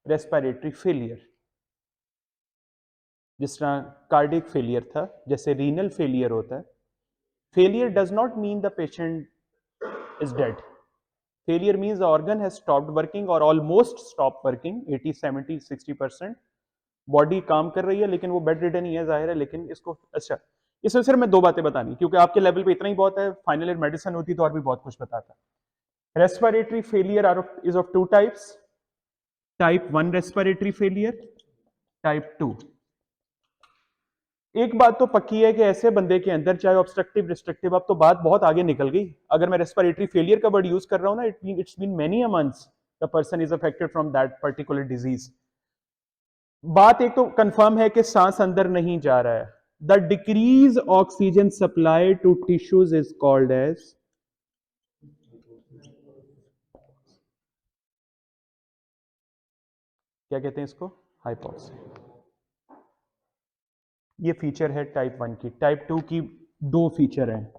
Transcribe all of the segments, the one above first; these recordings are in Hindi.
रेस्पिरेटरी फेलियर, जिस तरह कार्डियक फेलियर था, जैसे रीनल फेलियर होता है। Failure does not mean the patient is dead. Failure means the organ has stopped working और ऑलमोस्ट स्टॉप वर्किंग 80, 70, 60%। बॉडी काम कर रही है लेकिन वो बेड रिडन ही है, जाहिर है। लेकिन इसको अच्छा, इसमें सिर्फ मैं दो बातें बतानी, क्योंकि आपके लेवल पे इतना ही बहुत है। फाइनल ईयर मेडिसिन होती तो और भी बहुत कुछ बताता। Respiratory failure is of two types, type 1 respiratory failure, type 2। एक बात तो पक्की है कि ऐसे बंदे के अंदर, चाहे ऑब्स्ट्रक्टिव रिस्ट्रिक्टिव, अब तो बात बहुत आगे निकल गई। अगर मैं रेस्पिरेटरी फेलियर का वर्ड यूज कर रहा हूं ना, it's been many a months the person is affected from that particular disease. बात एक तो कंफर्म है कि सांस अंदर नहीं जा रहा है। The decrease oxygen supply to tissues is called as, क्या कहते हैं इसको, हाइपोक्सिया। ये फीचर है टाइप 1 की। टाइप 2 की दो फीचर हैं,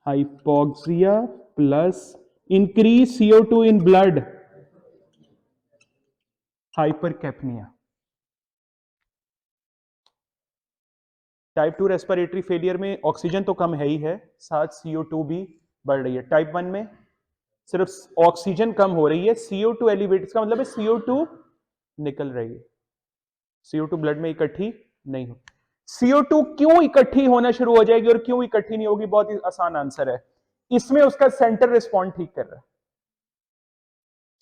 hypoxia plus increase CO2 in blood, hypercapnia. Type 2 respiratory failure में ऑक्सीजन तो कम है ही है, साथ CO2 भी बढ़ रही है। टाइप 1 में सिर्फ ऑक्सीजन कम हो रही है, CO2 एलिवेट, इसका मतलब है CO2 निकल रही है, CO2 ब्लड में इकट्ठी नहीं हो। CO2 क्यों इकट्ठी होना शुरू हो जाएगी और क्यों इकट्ठी नहीं होगी? बहुत ही आसान आंसर है, इसमें उसका सेंटर रिस्पॉन्ड ठीक कर रहा है।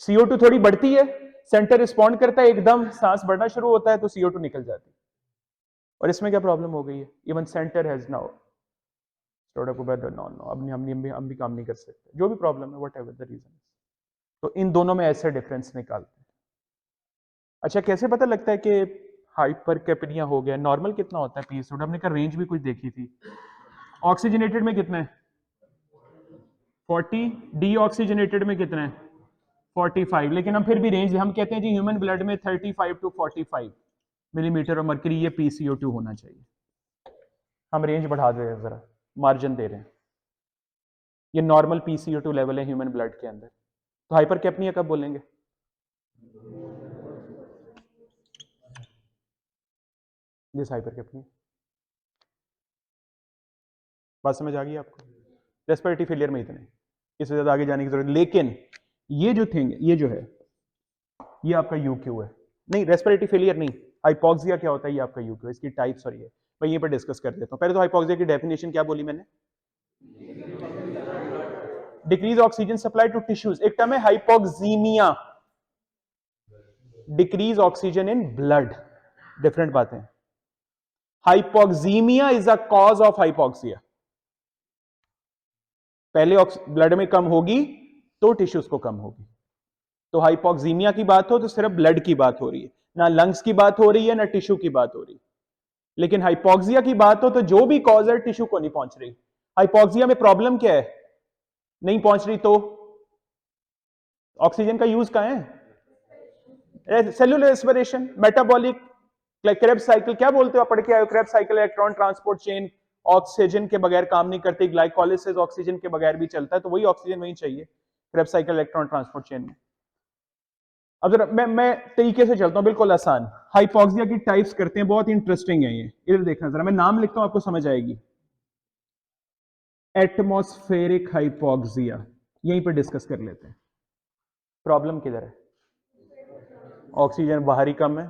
CO2 थोड़ी बढ़ती है, सेंटर रिस्पॉन्ड करता है, एकदम सांस बढ़ना शुरू होता है तो CO2 निकल जाती है। और इसमें क्या प्रॉब्लम हो गई है? Even center has now no, हम भी काम नहीं कर सकते, जो भी प्रॉब्लम है, व्हाटएवर द रीजन। तो इन दोनों में ऐसे डिफरेंस निकालते हैं। अच्छा, कैसे पता लगता है कि हाइपरकैप्निया हो गया? नॉर्मल कितना होता है पीएसओ? हमने का रेंज भी कुछ देखी थी। ऑक्सीजनेटेड में कितना है? 40। डीऑक्सीजनेटेड में कितना है? 45। लेकिन हम फिर भी रेंज, हम कहते हैं जी ह्यूमन ब्लड में 35 टू 45 मिलीमीटर और मर्करी, ये PCO2 होना चाहिए। हम रेंज बढ़ा दे रहे हैं, जरा मार्जिन दे रहे हैं। ये नॉर्मल PCO2 लेवल है ह्यूमन ब्लड के अंदर। तो हाइपरकैप्निया कब बोलेंगे? दिस हाइपरकैप्निया। बात समझ आ गई आपको? रेस्पिरेटरी फेलियर में इतने, इससे ज्यादा आगे जाने की जरूरत। लेकिन ये जो थिंग, ये जो है, ये आपका UQ है। नहीं, रेस्पिरेटरी फेलियर नहीं, हाइपोक्सिया क्या होता है, ये आपका UQ है। इसकी टाइप्स और ये मैं यहीं पर डिस्कस कर देता हूं। पहले तो हाइपोक्सिया की डेफिनेशन क्या बोली मैंने? Decrease oxygen supply to tissues. एक टर्म है hypoxaemia, decrease oxygen in blood, different बातें। Hypoxaemia is a cause of hypoxia. पहले ब्लड में कम होगी तो टिश्यूज को कम होगी। तो हाइपोक्सीमिया की बात हो तो सिर्फ ब्लड की बात हो रही है, ना लंग्स की बात हो रही है, ना टिश्यू की बात हो रही है। लेकिन हाइपोक्सिया की बात हो तो जो भी कॉज है, टिश्यू को नहीं पहुंच रही। हाइपोक्सिया में प्रॉब्लम क्या है? नहीं पहुंच रही तो ऑक्सीजन का यूज कहां है? Cellular respiration, metabolic, Krebs cycle, क्या बोलते हो आप, पढ़ के आए हो, Krebs cycle, electron transport chain, oxygen के बगैर काम नहीं करती, ग्लाइकोलिसिस ऑक्सीजन के बगैर भी चलता है, तो वही ऑक्सीजन वहीं चाहिए Krebs cycle electron transport chain में। अब जरा मैं तरीके से चलता हूं, बिल्कुल आसान। हाइपोक्सिया की टाइप्स करते हैं, बहुत इंटरेस्टिंग है ये, इधर देखना जरा, मैं नाम लिखता हूं, आपको समझ आएगी। एटमॉस्फेरिक हाइपोक्सिया, यहीं पर डिस्कस कर लेते हैं। प्रॉब्लम किधर है? ऑक्सीजन बाहरी कम है,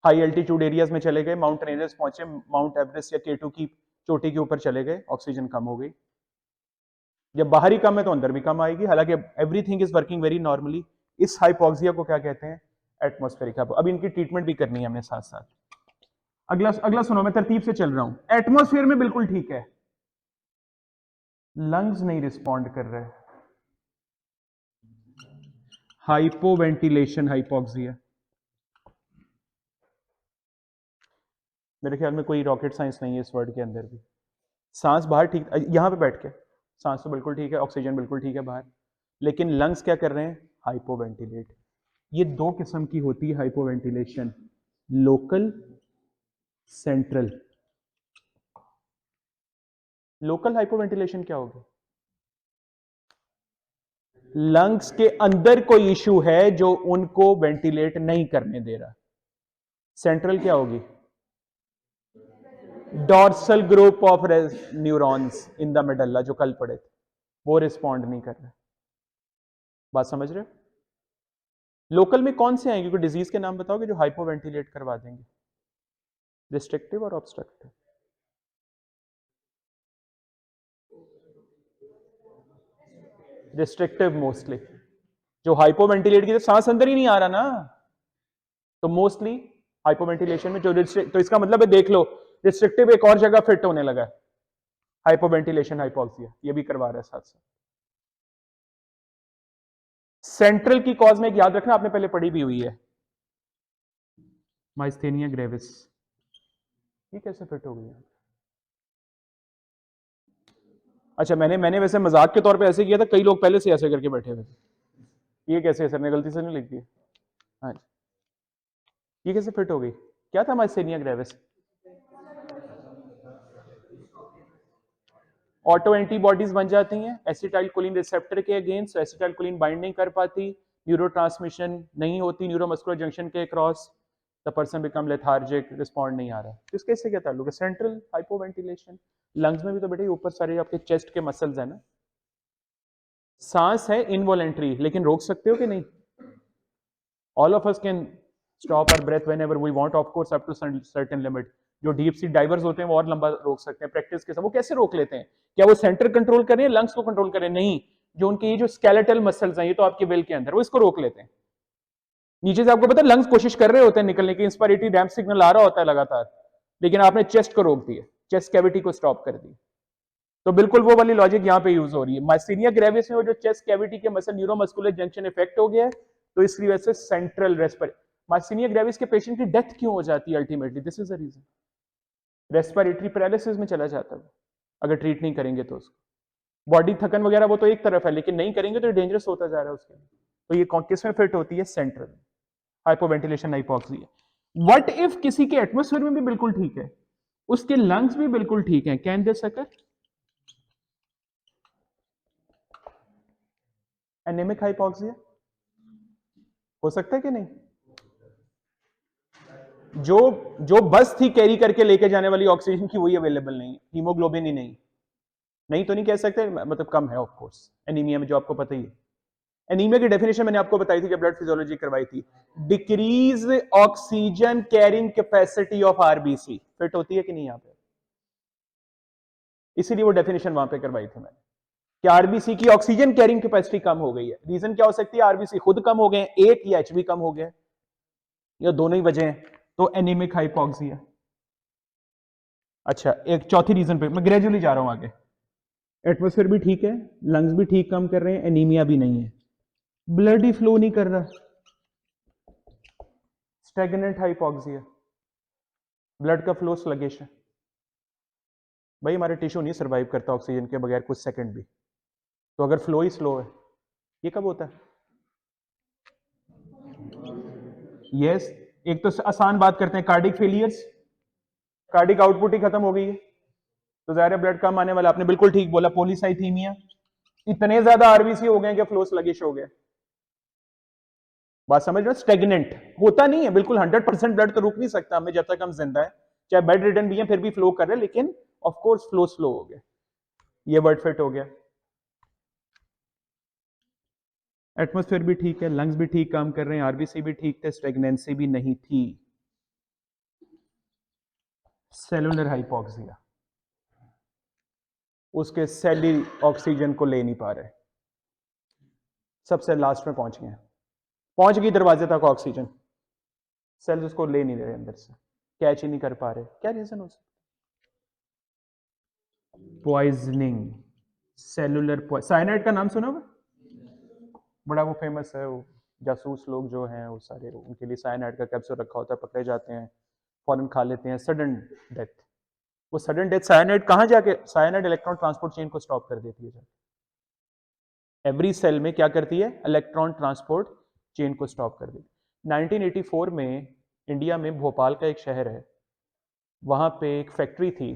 हाई एल्टीट्यूड एरियाज में चले गए, माउंटेन एरियाज पहुंचे, माउंट एवरेस्ट या K2 की चोटी के ऊपर चले गए, ऑक्सीजन कम हो गई। जब बाहरी कम है तो अंदर भी कम आएगी, हालांकि everything is working very normally. इस हाइपोक्सिया को क्या कहते हैं? एटमॉस्फेरिक। अब इनकी ट्रीटमेंट भी करनी है हमने साथ साथ। अगला अगला सुनो, मैं तरतीब से चल रहा हूं। एटमॉस्फेयर में बिल्कुल ठीक है, लंग्स नहीं रिस्पॉन्ड कर रहे, हाइपोवेंटिलेशन हाइपोक्सिया। मेरे ख्याल में कोई रॉकेट साइंस नहीं है इस वर्ड के अंदर भी। सांस बाहर ठीक, यहां पे बैठ के सांस तो बिल्कुल ठीक है, ऑक्सीजन बिल्कुल ठीक है बाहर, लेकिन लंग्स क्या कर रहे हैं? हाइपोवेंटिलेट। ये दो किस्म की होती है hypoventilation, local, central. Local hypoventilation क्या होगी? लंग्स के अंदर कोई इश्यू है जो उनको वेंटिलेट नहीं करने दे रहा। सेंट्रल क्या होगी? Dorsal group of neurons in the medulla, जो कल पढ़े थे, वो रिस्पॉन्ड नहीं कर रहे। बात समझ रहे हो? लोकल में कौन से आएंगे? कोई डिजीज के नाम बताओगे जो हाइपोवेंटिलेट करवा देंगे? रिस्ट्रिक्टिव और ऑब्स्ट्रक्टिव? Restrictive mostly. जो हाइपोवेंटिलेट की तो सांस अंदर ही नहीं आ रहा ना, तो मोस्टली हाइपोवेंटिलेशन में जो तो इसका मतलब है, देख लो, रिस्ट्रिक्टिव एक और जगह फिट होने लगा है, हाइपोवेंटिलेशन हाइपोक्सिया, ये भी करवा रहा है साथ साथ। सेंट्रल की कॉज में एक याद रखना, आपने पहले पढ़ी भी हुई है, माइस्थेनिया ग्रेविस। ये कैसे फिट हो गई? अच्छा, मैंने वैसे मजाक के तौर पे ऐसे किया था, कई लोग पहले से ऐसे करके बैठे हुए थे। ये कैसे सर ने गलती से नहीं लिख दिया? हाँ जी, ये कैसे फिट हो गई? क्या था माइस्थेनिया ग्रेविस? ऑटो एंटीबॉडीज बन जाती हैं एसिटाइल कोलिन रिसेप्टर के अगेंस्ट, एसिटाइल कोलिन बाइंड नहीं कर पाती, न्यूरोट्रांसमिशन नहीं होती न्यूरोमस्कुलर जंक्शन के cross, the person become lethargic, respond नहीं आ रहा। तो इसके इससे क्या ताल्लुक है? Central hypoventilation. लंग्स में भी तो बेटे ऊपर सारे आपके चेस्ट के मसल्स है ना। सांस है इनवॉलेंट्री, लेकिन रोक सकते हो कि नहीं? All of us can stop our breath whenever we want, of course up to certain limit. जो डीप सी डाइवर्स होते हैं वो और लंबा रोक सकते हैं प्रैक्टिस के साथ। वो कैसे रोक लेते हैं? क्या वो सेंटर कंट्रोल करें, लंग्स को कंट्रोल करें? नहीं, जो उनके ये जो स्केलेटल मसल्स हैं, ये तो आपके विल के अंदर, वो इसको रोक लेते हैं। नीचे से आपको पता है लंग्स कोशिश कर रहे होते हैं निकलने की, इंस्पायरेटरी रैंप सिग्नल आ रहा होता है लगातार, लेकिन आपने चेस्ट को रोक दिया, चेस्ट कैविटी को स्टॉप कर दी। तो बिल्कुल वो वाली लॉजिक यहां पे यूज हो रही है। माइस्थेनिया ग्रेविस में वो जो चेस्ट कैविटी के मसल न्यूरोमस्कुलर जंक्शन इफेक्ट हो गया है, तो इसकी वजह से सेंट्रल रेस्पिरेटरी, माइस्थेनिया ग्रेविस के पेशेंट की डेथ क्यों हो जाती है ultimately? This is the reason. Respiratory paralysis में चला जाता है अगर ट्रीट नहीं करेंगे तो उसको। बॉडी थकन वगैरह वो तो एक तरफ है, लेकिन नहीं करेंगे तो डेंजरस होता जा रहा है उसके लिए। तो ये किस में फिट होती है? Central hypoventilation hypoxia. What if किसी के एटमॉस्फेयर में भी बिल्कुल ठीक है, उसके लंग्स भी बिल्कुल ठीक है, can this occur? Anaemic hypoxia हो सकता है कि नहीं? जो जो बस थी कैरी करके लेके जाने वाली ऑक्सीजन की, वही अवेलेबल नहीं है, हीमोग्लोबिन ही नहीं। नहीं तो नहीं कह सकते, मतलब कम है ऑफ कोर्स एनीमिया में, जो आपको पता ही है। एनीमिया की डेफिनेशन मैंने आपको बताई थी जब ब्लड फिजियोलॉजी करवाई थी, decrease oxygen carrying capacity of RBC. Fit होती है कि नहीं यहाँ पे? इसीलिए वो डेफिनेशन वहां पे करवाई थी मैंने, कि आरबीसी की ऑक्सीजन कैरिंग कैपेसिटी कम हो गई है। रीजन क्या हो सकती है? आरबीसी खुद कम हो गए, एक या एचबी कम हो गया, या दोनों ही वजह हैं, तो एनीमिक हाइपोक्सिया। अच्छा, एक चौथी रीजन पे मैं ग्रेजुअली जा रहा हूं आगे। एटमॉस्फेयर भी ठीक है, लंग्स भी ठीक काम कर रहे हैं, एनीमिया भी नहीं है, ब्लड ही फ्लो नहीं कर रहा, स्टैग्नेंट हाइपोक्सिया, ब्लड का फ्लो स्लगिश है। भाई हमारे टिश्यू नहीं सर्वाइव करता ऑक्सीजन के बगैर कुछ सेकंड भी, तो अगर फ्लो ही स्लो है, ये कब होता है? यस। एक तो आसान बात करते हैं, कार्डिक फेलियर्स, कार्डिक आउटपुट ही खत्म हो गई है, तो जाहिर है ब्लड कम आने वाला। आपने बिल्कुल ठीक बोला, पॉलीसाइथीमिया, इतने ज्यादा आरबीसी हो गए कि फ्लो स्लगिश हो गया। बात समझ रहे हो? स्टेगनेंट होता नहीं है बिल्कुल, 100% ब्लड तो रुक नहीं सकता हमें जब तक हम जिंदा है, चाहे बेड रिडन भी है फिर भी फ्लो कर रहे हैं, लेकिन ऑफ कोर्स फ्लो स्लो हो गया। ये वर्ड फिट हो गया। एटमॉस्फेयर भी ठीक है, लंग्स भी ठीक काम कर रहे हैं, आरबीसी भी ठीक थे, स्टेगनेंसी भी नहीं थी। सेलुलर हाइपोक्सिया, उसके सेल ही ऑक्सीजन को ले नहीं पा रहे, सबसे लास्ट में पहुंच गए, पहुंच गई दरवाजे तक ऑक्सीजन, सेल्स उसको ले नहीं रहे, अंदर से कैच ही नहीं कर पा रहे। क्या रीजन हो सकता? पॉइजनिंग, सेलुलर साइनाइड का नाम सुना होगा, बड़ा वो फेमस है, वो जासूस लोग जो हैं वो सारे, उनके लिए साइनाइड का कैप्सूल रखा होता है, पकड़े जाते हैं, फौरन खा लेते हैं, सडन डेथ। वो सडन डेथ साइनाइड कहाँ जाके, साइनाइड इलेक्ट्रॉन ट्रांसपोर्ट चेन को स्टॉप कर देती है। एवरी सेल में क्या करती है? इलेक्ट्रॉन ट्रांसपोर्ट चेन को स्टॉप कर देती। 1984 में इंडिया में भोपाल का एक शहर है, वहां पे एक फैक्ट्री थी,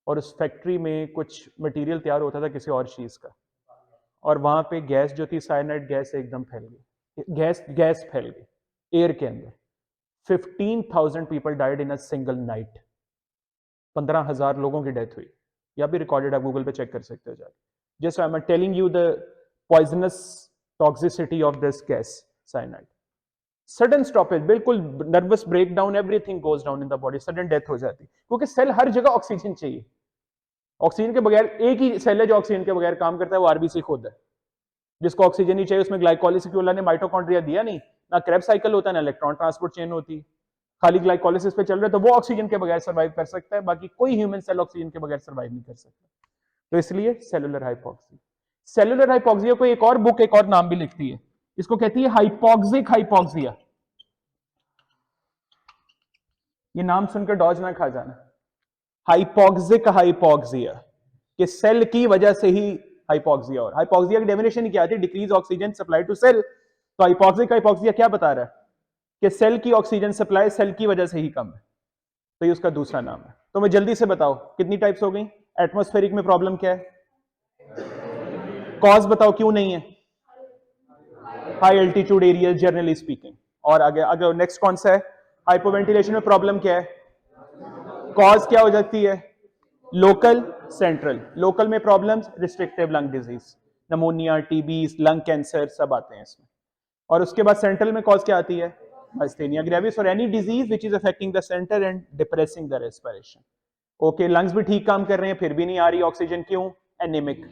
और उस फैक्ट्री में कुछ मटेरियल तैयार होता था किसी और चीज का, और वहां पे गैस जो थी साइनाइड गैस एकदम फैल गई, गैस फैल गई एयर के अंदर। 15,000 people died in a single night. 15,000 लोगों की डेथ हुई। या भी रिकॉर्डेड, आप गूगल पे चेक कर सकते हो जाके। Just I am telling you the poisonous toxicity of this gas cyanide. Sudden stoppage, बिल्कुल nervous breakdown, everything goes down in the body, sudden death हो जाती, क्योंकि सेल हर जगह ऑक्सीजन चाहिए। ऑक्सीजन के बगैर एक ही सेल है जो ऑक्सीजन के बगैर काम करता है, वो आरबीसी खुद है, जिसको ऑक्सीजन ही चाहिए। उसमें ग्लाइकोलिसिस की ने माइटोकॉन्ड्रिया दिया नहीं, ना क्रेब साइकिल होता है, ना इलेक्ट्रॉन ट्रांसपोर्ट चेन होती, खाली ग्लाइकोलिसिस पे चल रहा है, तो वो ऑक्सीजन के बगैर सर्वाइव कर सकता है। बाकी कोई ह्यूमन सेल ऑक्सीजन के बगैर सर्वाइव नहीं कर सकता। तो इसलिए सेलुलर हाइपोक्सी। सेलुलर हाइपोक्सिया को एक और बुक एक और नाम भी लिखती है, इसको कहती है हाइपोक्सिक हाइपोक्सिया। ये नाम सुनकर डॉज ना खा जाना। हाइपोक्सिक हाइपोक्सिया, कि सेल की वजह से ही हाइपोक्सिया। और हाइपोक्सिया की डेफिनेशन क्या थी? Decrease oxygen supply to cell. तो हाइपोक्सिक हाइपोक्सिया क्या बता रहा है? कि सेल की ऑक्सीजन सप्लाई सेल की वजह से ही कम है, तो ये उसका दूसरा नाम है। तो मैं जल्दी से बताओ कितनी टाइप्स हो गई? एटमॉस्फेरिक में प्रॉब्लम क्या है? कॉज बताओ क्यों नहीं है? High altitude area generally speaking. और आगे आगे नेक्स्ट कौन सा है? हाइपोवेंटिलेशन में प्रॉब्लम क्या है? कॉज क्या हो जाती है? Local, central. लोकल में problems restrictive lung disease, pneumonia, TB, lung cancer सब आते हैं इसमें। और उसके बाद सेंट्रल में कॉज क्या आती है? माइस्थेनिया ग्रेविस और any disease which is affecting the centre and depressing the respiration. Okay, lungs भी ठीक काम कर रहे हैं फिर भी नहीं आ रही ऑक्सीजन, क्यों? एनीमिक।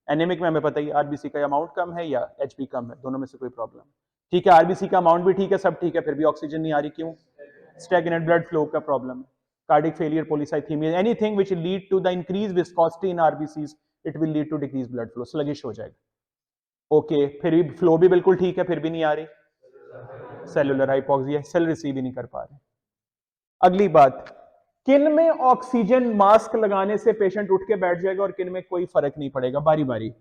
एनीमिक में हमें पता ही आरबीसी का अमाउंट कम है या एचपी कम है, दोनों में से कोई प्रॉब्लम। ठीक है, आरबीसी का अमाउंट भी ठीक है, सब ठीक है, फिर भी ऑक्सीजन नहीं आ रही, क्यों? स्टैग्नेंट ब्लड फ्लो का प्रॉब्लम है। Cardiac failure, polycythaemia, anything which lead to the increase viscosity in RBCs, it will lead to decrease blood flow, sluggish हो जाएगा। ओके, फिर भी फ्लो भी बिल्कुल ठीक है, फिर भी नहीं आ रही, सेलुलर हाइपोक्सिया, सेल रिसीव ही नहीं कर पा रहे। अगली बात, किन में ऑक्सीजन मास्क लगाने से पेशेंट उठ के बैठ जाएगा और किन में कोई फर्क नहीं पड़ेगा? बारी बारी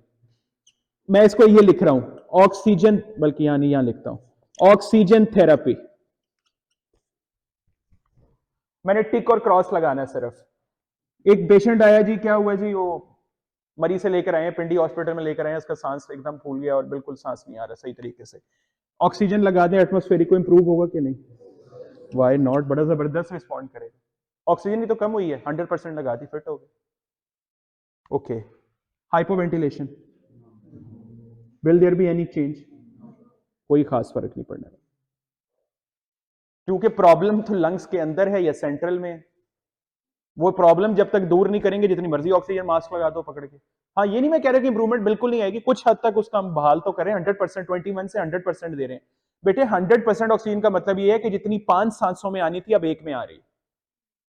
मैं इसको ये लिख रहा हूं, ऑक्सीजन, बल्कि यहां नहीं, यहां लिखता हूं ऑक्सीजन थेरेपी। मैंने टिक और क्रॉस लगाना है सिर्फ। एक पेशेंट आया जी, क्या हुआ जी? वो मरीज से लेकर आए हैं, पिंडी हॉस्पिटल में लेकर आए हैं, उसका सांस एकदम फूल गया और बिल्कुल सांस नहीं आ रहा सही तरीके से। ऑक्सीजन लगा दें, एटमॉस्फेरिक को इंप्रूव होगा कि नहीं? वाई नॉट, बड़ा जबरदस्त रिस्पॉन्ड करेगा। ऑक्सीजन ही तो कम हुई है, 100% लगा दी, फिट हो गए। Okay, hypoventilation, will there be any change? कोई खास फर्क नहीं पड़ने वाला, क्योंकि प्रॉब्लम तो लंग्स के अंदर है या सेंट्रल में। वो प्रॉब्लम जब तक दूर नहीं करेंगे, जितनी मर्जी ऑक्सीजन मास्क लगा दो पकड़ के। हाँ, ये नहीं मैं कह रहा कि इंप्रूवमेंट बिल्कुल नहीं आएगी, कुछ हद तक उसका हम बहाल तो करें। 100%, 21 से 100% दे रहे हैं बेटे। 100% ऑक्सीजन का मतलब ये है कि जितनी 5 सांसों में आनी थी अब 1 में आ रही।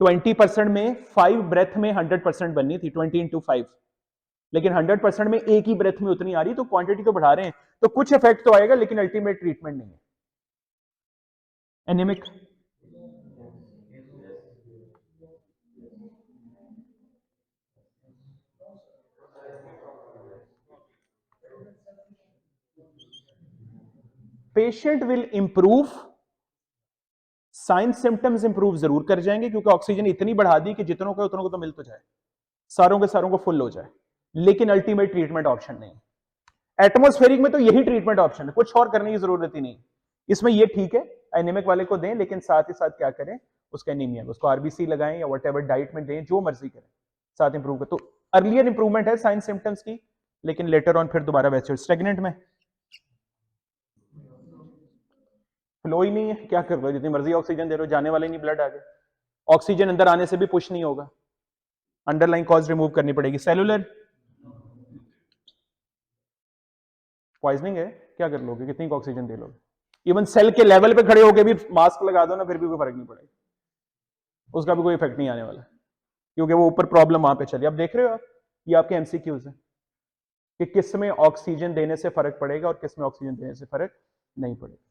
20% में 5 ब्रेथ में 100% बननी थी, 20 into 5, लेकिन 100% में एक ही ब्रेथ में उतनी आ रही। तो क्वांटिटी तो बढ़ा रहे हैं, तो कुछ इफेक्ट तो आएगा, लेकिन अल्टीमेट ट्रीटमेंट नहीं है। Anaemic, patient will improve, sign symptoms improve जरूर कर जाएंगे, क्योंकि ऑक्सीजन इतनी बढ़ा दी कि जितनों को उतनों को तो मिल तो जाए, सारों के सारों को फुल हो जाए, लेकिन अल्टीमेट ट्रीटमेंट ऑप्शन नहीं। एटमॉस्फेरिक में तो यही ट्रीटमेंट ऑप्शन है, कुछ और करने की जरूरत ही नहीं। इसमें ये ठीक है, एनीमिक वाले को दें, लेकिन साथ ही साथ क्या करें? उसका एनीमिया, उसको आरबीसी लगाएं या वट एवर डाइट में दें, जो मर्जी करें, साथ इंप्रूव कर। तो अर्लियर इंप्रूवमेंट है साइन सिम्टम्स की, लेकिन लेटर ऑन फिर दोबारा वैसे स्टेगनेंट में फ्लो ही नहीं है, क्या कर रहे हो? जितनी मर्जी ऑक्सीजन दे रहे हो, जाने वाले नहीं ब्लड आगे। ऑक्सीजन अंदर आने से भी पुश नहीं होगा, अंडरलाइन कॉज रिमूव करनी पड़ेगी। सेलुलर पॉइजनिंग है, क्या कर लोगे? कितनी ऑक्सीजन दे लोगे? इवन सेल के लेवल पे खड़े होकर भी मास्क लगा दो ना, फिर भी कोई फर्क नहीं पड़ेगा, उसका भी कोई इफेक्ट नहीं आने वाला, क्योंकि वो ऊपर प्रॉब्लम वहां पे चली। अब देख रहे हो आप, ये आपके एमसीक्यूज है कि किस में ऑक्सीजन देने से फर्क पड़ेगा और किस में ऑक्सीजन देने से फर्क नहीं पड़ेगा।